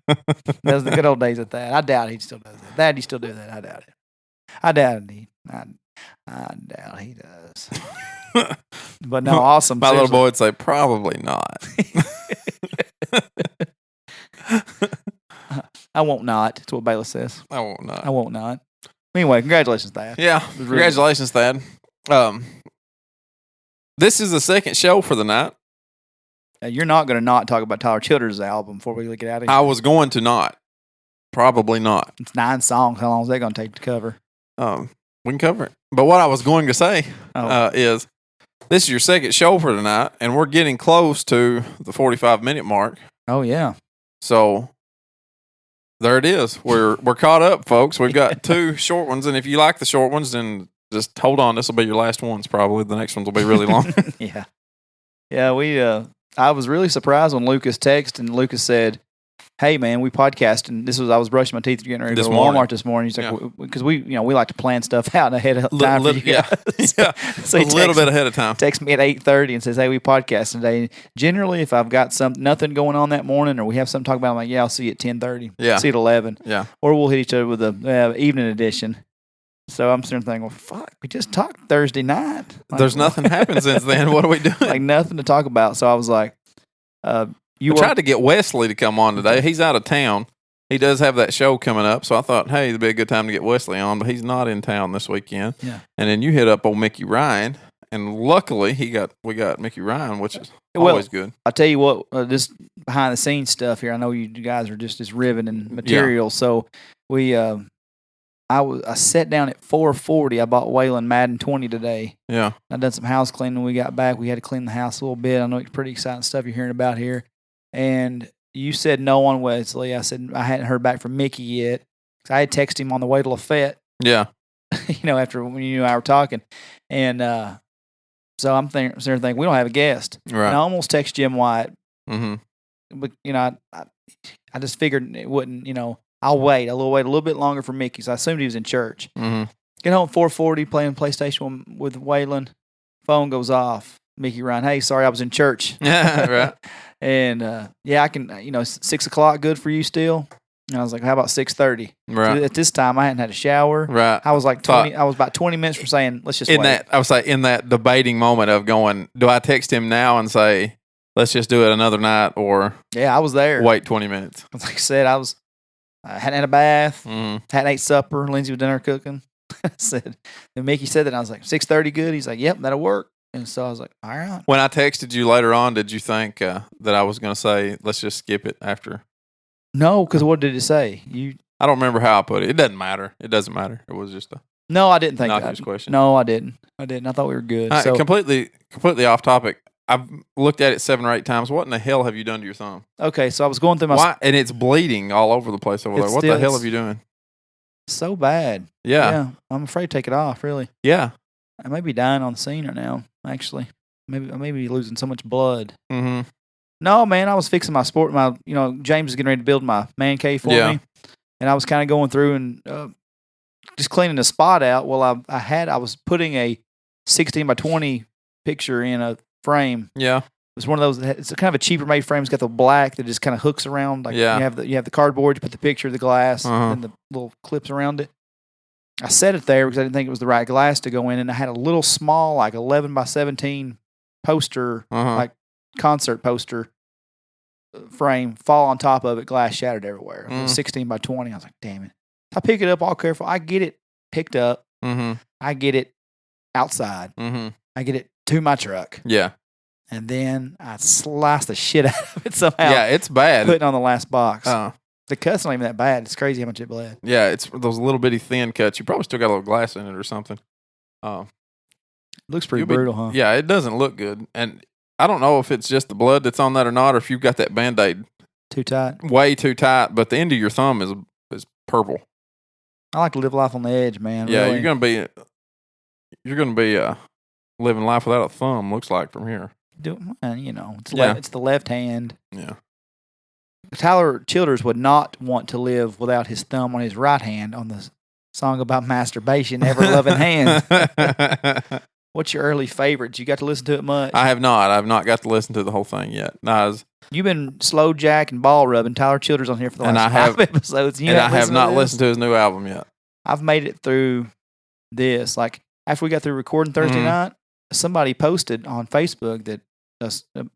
was the good old days of Thad. I doubt he still does that. Thad, you still do that? I doubt it. I doubt he does. But no, awesome. My little boy would say, probably not. I won't not. That's what Bayless says. I won't not. I won't not. Anyway, congratulations, Thad. Yeah, congratulations, Thad. This is the second show for the night. You're not going to not talk about Tyler Childers' album before we get out of here. I was going to not. Probably not. It's 9 songs. How long is that going to take to cover? We can cover it. But what I was going to say is this is your second show for tonight, and we're getting close to the 45-minute mark. Oh, yeah. So there it is. We're caught up, folks. We've got 2 short ones, and if you like the short ones, then just hold on. This will be your last ones probably. The next ones will be really long. Yeah. Yeah, I was really surprised when Lucas texted, and Lucas said, "Hey man, we podcast." And I was brushing my teeth getting ready to go to Walmart this morning. He's like, because we like to plan stuff out ahead of time. Yeah. So a little bit ahead of time. Texts me at 8:30 and says, "Hey, we podcast today." Generally, if I've got nothing going on that morning, or we have something to talk about, I'm like, "Yeah, I'll see you at 10:30. Yeah, see you at 11. Yeah, or we'll hit each other with the evening edition." So I'm sitting there thinking, well, fuck, we just talked Thursday night. Like, there's nothing happened since then. What are we doing? Like nothing to talk about. So I was like, you tried to get Wesley to come on today. He's out of town. He does have that show coming up. So I thought, hey, it'd be a good time to get Wesley on, but he's not in town this weekend. Yeah. And then you hit up old Mickey Ryan, and luckily we got Mickey Ryan, which is always good. I'll tell you what, this behind the scenes stuff here. I know you guys are just riveting material. Yeah. So I sat down at 4:40. I bought Waylon Madden 20 today. Yeah. I done some house cleaning when we got back. We had to clean the house a little bit. I know it's pretty exciting stuff you're hearing about here. And you said no on Wesley. I said I hadn't heard back from Mickey yet. I had texted him on the way to Lafayette. Yeah. After when you and I were talking. And so I'm thinking, we don't have a guest. Right. And I almost texted Jim White. Mm-hmm. But, I just figured it wouldn't, I'll wait a little bit longer for Mickey. So I assumed he was in church. Mm-hmm. Get home at 4:40, playing PlayStation with Waylon. Phone goes off. Mickey Ryan, hey, sorry, I was in church. Yeah, right. And I can, 6 o'clock good for you still? And I was like, how about 6:30? Right. So at this time, I hadn't had a shower. Right. I was like 20. I was about 20 minutes from saying, let's just wait. I was like in that debating moment of going, do I text him now and say, let's just do it another night, or I was there. Wait 20 minutes. Like I said, I hadn't had a bath, hadn't ate supper. Lindsay was dinner cooking. And Mickey said that, and I was like, 6:30 good? He's like, yep, that'll work. And so I was like, all right. When I texted you later on, did you think that I was going to say, let's just skip it after? No, because what did it say? I don't remember how I put it. It doesn't matter. It doesn't matter. It was just a No, I didn't think that. Question. No, I didn't. I thought we were good. So completely off topic. I've looked at it 7 or 8 times. What in the hell have you done to your thumb? Okay, so I was going through my... And it's bleeding all over the place over there. What the hell have you doing? So bad. Yeah. I'm afraid to take it off, really. Yeah. I may be dying on the scene right now, actually. I may be losing so much blood. Mm-hmm. No, man, I was fixing my James is getting ready to build my man cave for me. And I was kind of going through and just cleaning the spot out. Well, I was putting a 16 by 20 picture in a frame. Yeah. It's one of those. It's kind of a cheaper made frame. It's got the black that just kind of hooks around. Like you have the cardboard. You put the picture of the glass and the little clips around it. I set it there because I didn't think it was the right glass to go in, and I had a little small, like 11 by 17 poster, like concert poster frame fall on top of it. Glass shattered everywhere. It was 16 by 20. I was like, damn it. I pick it up all careful. I get it picked up. Mm-hmm. I get it outside. Mm-hmm. I get it to my truck. Yeah. And then I sliced the shit out of it somehow. Yeah, it's bad. Putting on the last box. The cut's not even that bad. It's crazy how much it bled. Yeah, it's those little bitty thin cuts. You probably still got a little glass in it or something. Looks pretty brutal, huh? Yeah, it doesn't look good. And I don't know if it's just the blood that's on that or not, or if you've got that Band-Aid too tight. Way too tight, but the end of your thumb is purple. I like to live life on the edge, man. Yeah, really. you're gonna be living life without a thumb. Looks like from here. It's the left hand. Yeah. Tyler Childers would not want to live without his thumb on his right hand on the song about masturbation, Ever Loving Hand. What's your early favorites? You got to listen to it much? I have not. I've not got to listen to the whole thing yet. No, you've been slow jack and ball rubbing Tyler Childers on here for the last 5 episodes. And I have not listened to his new album yet. I've made it through this. Like, after we got through recording Thursday night, somebody posted on Facebook that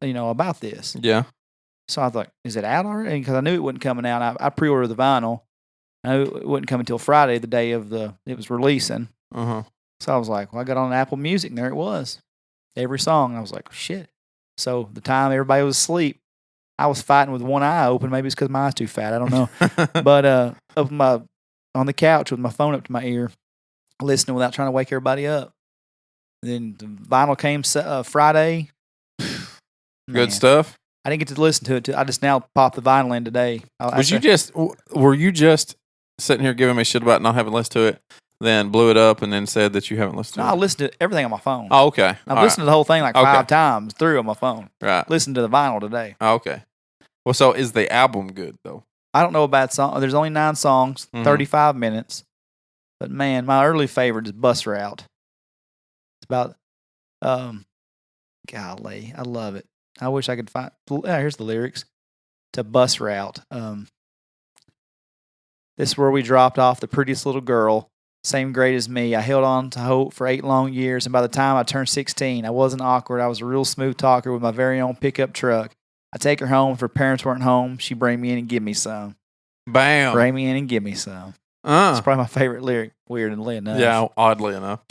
about this. Yeah. So I thought, is it out already? Because I knew it wasn't coming out. I pre-ordered the vinyl. I knew it wouldn't come until Friday, the day of it was releasing. Uh-huh. So I was like, well, I got on Apple Music, and there it was. Every song. I was like, shit. So the time everybody was asleep, I was fighting with one eye open. Maybe it's because my eye's too fat. I don't know. But on the couch with my phone up to my ear, listening without trying to wake everybody up. Then the vinyl came Friday. Good stuff. I didn't get to listen to it. I just now popped the vinyl in today. Were you just sitting here giving me shit about not having listened to it, then blew it up and then said that you haven't listened to it? No, I listened to everything on my phone. Oh, okay. I've listened to the whole thing like 5 times through on my phone. Right. Listened to the vinyl today. Oh, okay. Well, so is the album good, though? I don't know about song. There's only 9 songs, 35 minutes. But, man, my early favorite is Bus Route. It's about, golly, I love it. I wish I could find, here's the lyrics to Bus Route. This is where we dropped off the prettiest little girl, same grade as me. I held on to hope for 8 long years, and by the time I turned 16, I wasn't awkward. I was a real smooth talker with my very own pickup truck. I take her home. If her parents weren't home, she'd bring me in and give me some. Bam. Bring me in and give me some. It's probably my favorite lyric, weirdly enough. Yeah, oddly enough.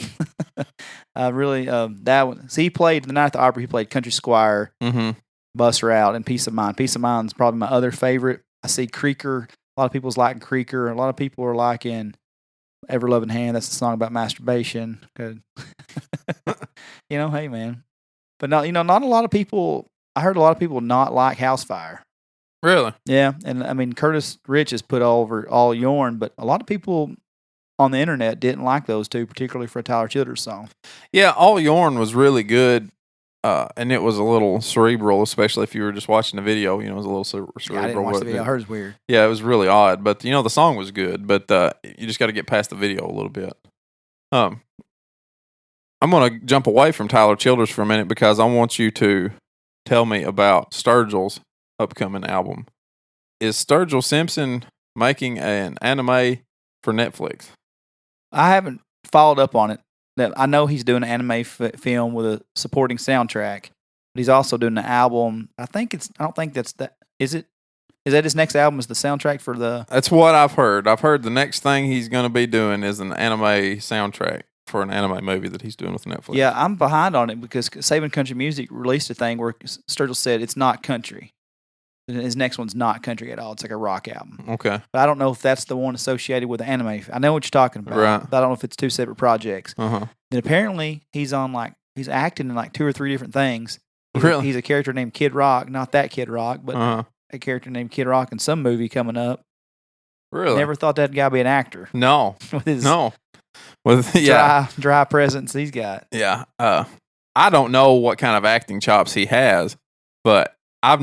Really, that one. See, he played the night at the Opry. He played Country Squire, Bus Route, and Peace of Mind. Peace of Mind is probably my other favorite. I see Creaker. A lot of people's liking Creaker. A lot of people are liking Ever Loving Hand. That's a song about masturbation. Good. Hey man. But no, not a lot of people. I heard a lot of people not like House Fire. Really? Yeah, and I mean Curtis Rich has put over all Yorn, but a lot of people on the internet didn't like those two, particularly for a Tyler Childers song. Yeah, All Yorn was really good, and it was a little cerebral, especially if you were just watching the video. It was a little cerebral. Yeah, I didn't watch the video. I heard it's weird. Yeah, it was really odd, but the song was good. But you just got to get past the video a little bit. I'm gonna jump away from Tyler Childers for a minute because I want you to tell me about Sturgill's upcoming album. Is Sturgill Simpson making an anime for Netflix? I haven't followed up on it. I know he's doing an anime film with a supporting soundtrack, but he's also doing an album. I don't think that's that. Is it? Is that his next album? Is the soundtrack for the? That's what I've heard. I've heard the next thing he's going to be doing is an anime soundtrack for an anime movie that he's doing with Netflix. Yeah, I'm behind on it because Saving Country Music released a thing where Sturgill said it's not country. His next one's not country at all. It's like a rock album. Okay. But I don't know if that's the one associated with the anime. I know what you're talking about. Right. But I don't know if it's 2 separate projects. Uh-huh. And apparently he's he's acting in like 2 or 3 different things. Really? He's a character named Kid Rock. Not that Kid Rock, but a character named Kid Rock in some movie coming up. Really? Never thought that guy be an actor. No. With his dry presence he's got. Yeah. I don't know what kind of acting chops he has, but I've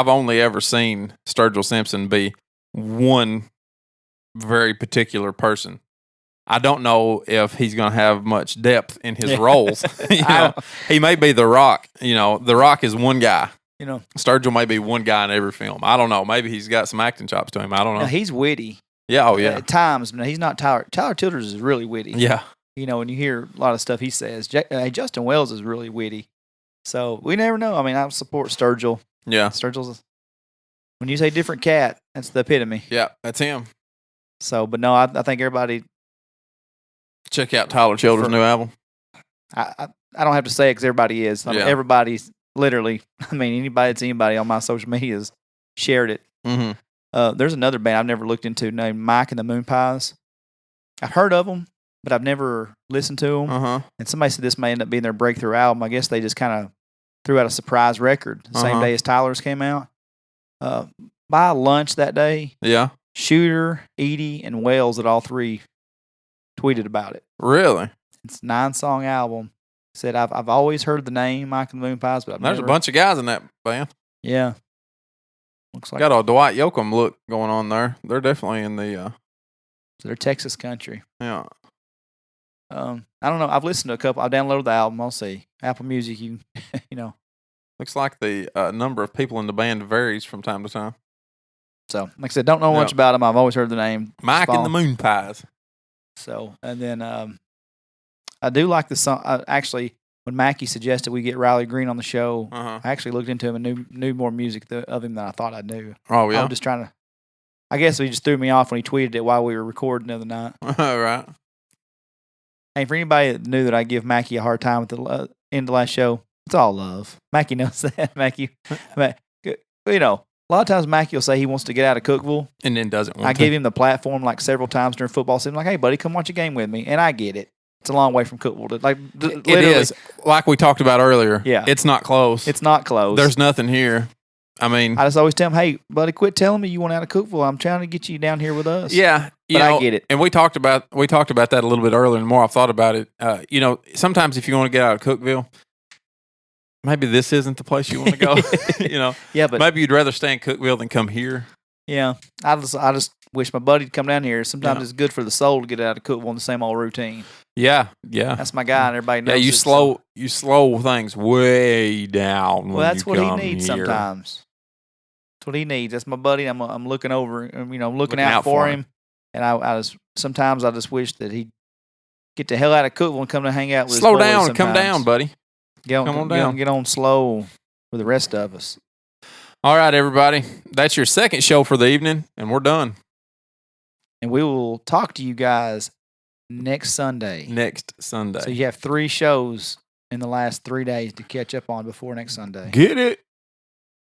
only ever seen Sturgill Simpson be one very particular person. I don't know if he's going to have much depth in his roles. He may be The Rock. The Rock is one guy. Sturgill may be one guy in every film. I don't know. Maybe he's got some acting chops to him. I don't know. Now, he's witty. Yeah. Oh, yeah. At times, but he's not Tyler. Tyler Childers is really witty. Yeah. When you hear a lot of stuff he says, Justin Wells is really witty. So we never know. I mean, I support Sturgill. Yeah. Sturgill's. When you say different cat, that's the epitome. Yeah, that's him. So, but no, I think everybody check out Tyler Childers' new album. I don't have to say it because everybody is. I mean, everybody's literally. I mean, anybody that's anybody on my social media has shared it. Mm-hmm. There's another band I've never looked into named Mike and the Moon Pies. I've heard of them, but I've never listened to them. And somebody said this may end up being their breakthrough album. I guess they just kind of threw out a surprise record the same day as Tyler's came out. By lunch that day, Shooter, Edie, and Wells at all 3 tweeted about it. Really? It's a 9-song album. Said I've always heard the name Mike and the Moon Pies, but there's a bunch of guys in that band. Yeah, looks like got a Dwight Yoakam look going on there. They're definitely in the. So they're Texas country. Yeah. I don't know. I've listened to a couple. I've downloaded the album. I'll see. Apple Music. You know. Looks like the number of people in the band varies from time to time. So, like I said, don't know much about them. I've always heard the name. Mike and the Moon Pies. So, and then I do like the song. Actually, when Mackie suggested we get Riley Green on the show, I actually looked into him and knew more music of him than I thought I knew. Oh, yeah? I was just trying to – I guess he just threw me off when he tweeted it while we were recording the other night. Right. Hey, for anybody that knew that I give Mackie a hard time at the end of the last show, it's all love. Mackie knows that. Mackie, you know, a lot of times Mackie will say he wants to get out of Cookeville. And then doesn't want to. I gave him the platform like several times during football season. Like, hey, buddy, come watch a game with me. And I get it. It's a long way from Cookeville. It is. Like we talked about earlier. Yeah. It's not close. It's not close. There's nothing here. I mean. I just always tell him, hey, buddy, quit telling me you want out of Cookeville. I'm trying to get you down here with us. Yeah. But I get it. And we talked about that a little bit earlier. And the more I've thought about it, you know, sometimes if you want to get out of Cookeville, maybe this isn't the place you want to go. You know. Yeah, but maybe you'd rather stay in Cookeville than come here. Yeah. I just wish my buddy would come down here. Sometimes it's good for the soul to get out of Cookeville in the same old routine. Yeah, yeah. That's my guy, and everybody knows. Yeah, you slow things way down. Well, that's what he needs sometimes. That's what he needs. That's my buddy. I'm looking over, you know, looking out for him. And I sometimes I just wish that he'd get the hell out of Cookeville and come to hang out with Slow his boys down and sometimes. come down, buddy. Come on down. Get on slow with the rest of us. All right, everybody. That's your second show for the evening, and we're done. And we will talk to you guys next Sunday. So you have 3 shows in the last 3 days to catch up on before next Sunday. Get it.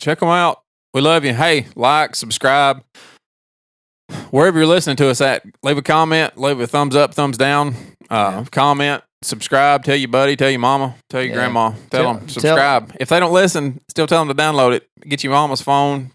Check them out. We love you. Hey, like, subscribe. Wherever you're listening to us at, leave a comment, leave a thumbs up, thumbs down, comment, subscribe, tell your buddy, tell your mama, tell your grandma, tell them, subscribe. If they don't listen, still tell them to download it. Get your mama's phone,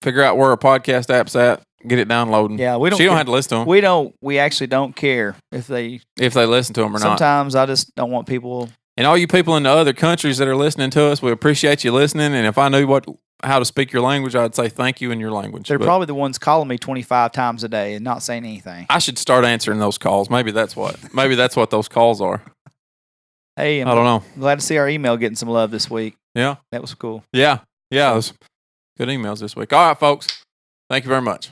figure out where our podcast app's at, get it downloading. Yeah, she don't have to listen to them. We actually don't care if they listen to them or not. Sometimes I just don't want people. And all you people in the other countries that are listening to us, we appreciate you listening. And if I knew how to speak your language, I'd say thank you in your language. They're probably the ones calling me 25 times a day and not saying anything. I should start answering those calls. Maybe that's what those calls are. Hey, I don't know. Glad to see our email getting some love this week. Yeah. That was cool. Yeah. Yeah. It was good emails this week. All right, folks. Thank you very much.